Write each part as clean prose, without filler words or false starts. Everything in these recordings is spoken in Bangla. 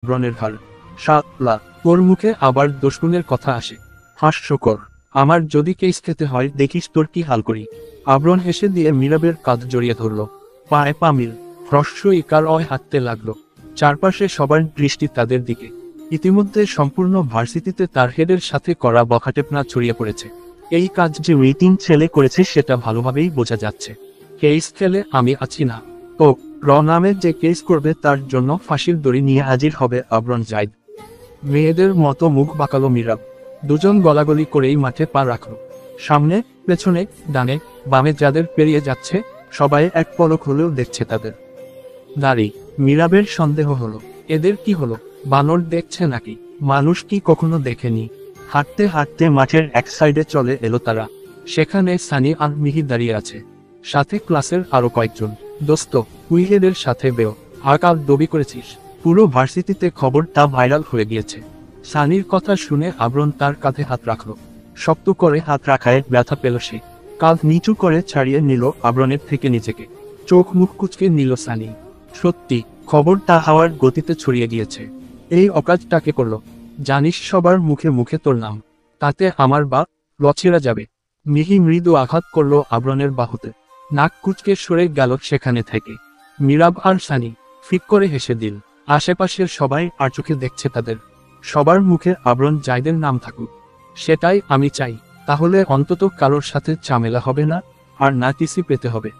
আবরণের ঘাড়। শালা, তোর মুখে আবার দোষগুণের কথা আসে। হাস্যকর। আমার যদি কেস খেতে হয় দেখিস তোর কি হাল করি। আবরণ হেসে দিয়ে মীরাবের কাঁধ জড়িয়ে ধরল। পায়ে পা মিল, হ্রস্ব ইকার অয় হাঁটতে লাগলো। চারপাশে সবার দৃষ্টি তাদের দিকে। ইতিমধ্যে সম্পূর্ণ ভার্সিটিতে তার হেডের সাথে করা বখাটেপনা ছড়িয়ে পড়েছে। এই কাজ যে রেটিং ছেলে করেছে সেটা ভালোভাবেই বোঝা যাচ্ছে। কেস খেলে আমি আছি না। ও নামে যে কেস করবে তার জন্য ফাঁসির দড়ি নিয়ে হাজির হবে আবরণ জাইদ। মেয়েদের মতো মুখ বাঁকালো মীরাব। দুজন গলাগলি করেই মাঠে পা রাখল। সামনে, পেছনে, ডানে, বামে যাদের পেরিয়ে যাচ্ছে সবাই এক পলক হলেও দেখছে তাদের। দাঁড়ি, মীরাবের সন্দেহ হলো, এদের কি হলো? বানর দেখছে নাকি? মানুষ কি কখনো দেখেনি? হাঁটতে হাঁটতে মাঠের এক সাইডে চলে এলো তারা। সেখানে সানি আর মিহি দাঁড়িয়ে আছে, সাথে ক্লাসের আরো কয়েকজন। দোস্ত, উইহেদের সাথে বেও আকাল দবি করেছিস। পুরো ভার্সিটিতে খবরটা ভাইরাল হয়ে গিয়েছে। সানির কথা শুনে আবরণ তার কাঁধে হাত রাখল। শক্ত করে হাত রাখায় ব্যথা পেল সে। কাঁধ নিচু করে ছাড়িয়ে নিল আবরণের থেকে নিজেকে। চোখ মুখ কুচকে নিল সানি। সত্যি, খবরটা হাওয়ার গতিতে ছড়িয়ে গিয়েছে। এই অকাজটাকে করলো, জানিস সবার মুখে মুখে তোর নাম। তাতে আমার বা লছেরা যাবে। মিহি মৃদু আঘাত করলো আবরণের বাহুতে। নাক কুচকে সরে গেল সেখানে থেকে। মীরাব আর সানি ফিক করে হেসে দিল। আশেপাশের সবাই আর চোখে দেখছে তাদের। সবার মুখে আবরণ জাইদের নাম থাকুক, সেটাই আমি চাই। তাহলে অন্তত কারোর সাথে ঝামেলা হবে না, আর না টিসি পেতে হবে।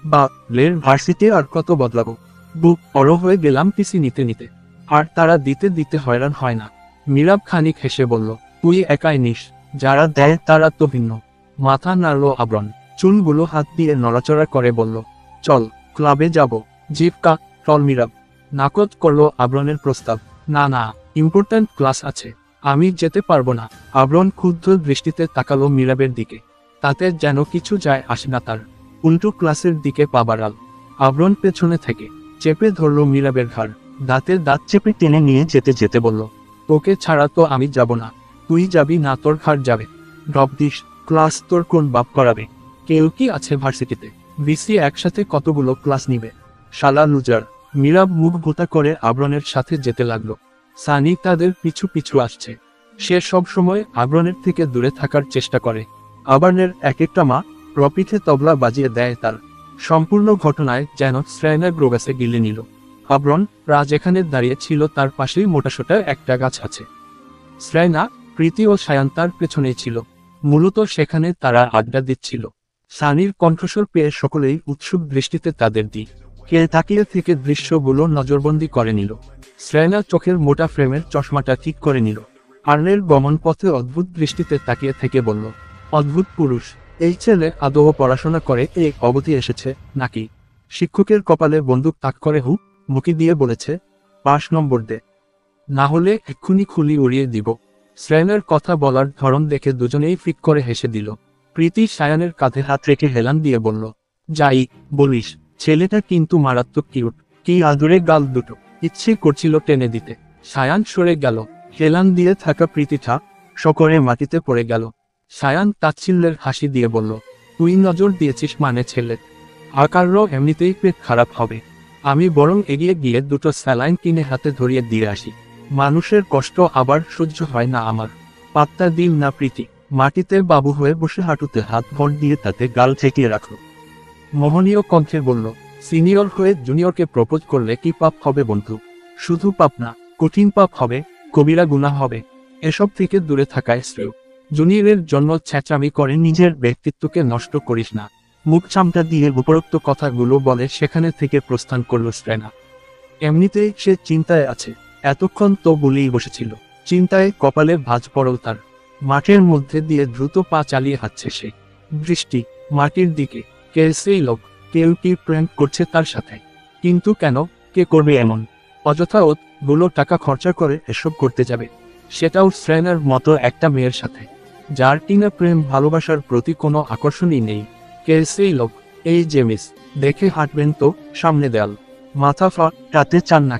বা লের ভার্সিটি আর কত বদলাবো। বুক অড় হয়ে গেলাম টিসি নিতে নিতে। আর তারা দিতে দিতে হয়রান হয় না। মীরাব খানিক হেসে বলল, তুই একাই নিস, যারা দেয় তারা তো ভিন্ন। মাথা নাড়ল আবরণ, চুলগুলো হাত দিয়ে নড়াচড়া করে বলল, চল ক্লাবে যাব। জিপকা টল মীরাব নাকচ করলো আবরণের প্রস্তাব। না না, ইম্পর্ট্যান্ট ক্লাস আছে, আমি যেতে পারবো না। আবরণ ক্ষুব্ধ দৃষ্টিতে তাকালো মীরাবের দিকে। তাতে যেন কিছু যায় আসে না তার। উল্টো ক্লাসের দিকে পা বাড়াল। আবরণ পেছনে থেকে চেপে ধরল মীরাবের ঘাড়। দাঁতের দাঁত চেপে টেনে নিয়ে যেতে যেতে বলল, তোকে ছাড়া তো আমি যাব না। তুই যাবি না, তোর ঘাড় যাবে। ডব দিস, ক্লাস তোর কোন বাপ করাবে? কেউ কি আছে ভার্সিটিতে? বিসি একসাথে কতগুলো ক্লাস নিবে? শালা লুজার। মীরাব মুখ ভোতা করে আবরণের সাথে যেতে লাগলো। সানি তাদের পিছু পিছু আসছে। সে সব সময় আবরণের থেকে দূরে থাকার চেষ্টা করে। আবরণের এক একটা মা রপিঠে তবলা বাজিয়ে দেয় তার। সম্পূর্ণ ঘটনায় যেন শ্রেয়না গ্রোগাসে গিলে নিল। আবরণ রাজ এখানে দাঁড়িয়ে ছিল, তার পাশেই মোটাসোটা একটা গাছ আছে। শ্রেয়না, প্রীতি ও সায়ান তার পেছনেই ছিল। মূলত সেখানে তারা আড্ডা দিচ্ছিল। সানির কণ্ঠস্বর পেয়ে সকলেই উৎসুক দৃষ্টিতে তাদের দিকে তাকিয়ে থেকে দৃশ্যগুলো নজরবন্দি করে নিল। শ্রেয়না চোখের মোটা ফ্রেমের চশমাটা ঠিক করে নিল। আর্নের গমন পথে অদ্ভুত দৃষ্টিতে তাকিয়ে থেকে বলল, অদ্ভুত পুরুষ। এই ছেলে আদৌ পড়াশোনা করে এই অবধি এসেছে নাকি? শিক্ষকের কপালে বন্দুক তাক করে মুখি দিয়ে বলেছে, 5 নম্বর দে, না হলে এক্ষুনি খুলি উড়িয়ে দিব। শ্রেয়নার কথা বলার ধরন দেখে দুজনেই ফিক করে হেসে দিল। প্রীতি সায়ানের কাঁধে হাত রেখে হেলান দিয়ে বলল, যাই বলিস, ছেলেটা কিন্তু মারাত্মক কিউট। কি আদুরে গাল দুটো, ইচ্ছে করছিল টেনে দিতে। সায়ান সরে গেল। হেলান দিয়ে থাকা প্রীতিটা সকরে মাটিতে পড়ে গেল। সায়ান তাচ্ছিল্যের হাসি দিয়ে বলল, তুই নজর দিয়েছিস মানে ছেলে আকারও এমনিতেই পেট খারাপ হবে। আমি বরং এগিয়ে গিয়ে দুটো স্যালাইন কিনে হাতে ধরিয়ে দিয়ে আসি। মানুষের কষ্ট আবার সহ্য হয় না আমার। পাত্তা দিল না প্রীতি। মাটিতে বাবু হয়ে বসে হাঁটুতে হাত ভর দিয়ে তাতে গাল ঠেকিয়ে রাখল। মোহনীয় কণ্ঠে বলল, সিনিয়র হয়ে জুনিয়রকে প্রপোজ করলে কি পাপ হবে বন্ধু? শুধু পাপ না, কঠিন পাপ হবে, কবিরা গুনাহ হবে। এসব থেকে দূরে থাকায় শ্রেয়। জুনিয়রের জন্য ছ্যাঁচামি করে নিজের ব্যক্তিত্বকে নষ্ট করিস না। মুখ চামটা দিয়ে উপরোক্ত কথাগুলো বলে সেখানে থেকে প্রস্থান করল শ্রেয়না। এমনিতেই সে চিন্তায় আছে। এতক্ষণ তো বলেই বসেছিল। চিন্তায় কপালে ভাঁজ পড়ল তার। মাঠের মধ্যে দিয়ে দ্রুত পা চালিয়ে হাঁটছে সে। দৃষ্টি মাটির দিকে। কে সেই লোক? কেউ কি প্রেম করছে তার সাথে? কিন্তু কেন? কে করবে এমন? অযথা গুলো টাকা খরচা করে এসব করতে যাবে, সেটাও শ্রেয়নার মতো একটা মেয়ের সাথে, যার কিনা প্রেম ভালোবাসার প্রতি কোনো আকর্ষণই নেই। কে সেই লোক? এই যে মিস, দেখে হাঁটবেন তো, সামনে দেয়াল। মাথা ফাটাতে চান না?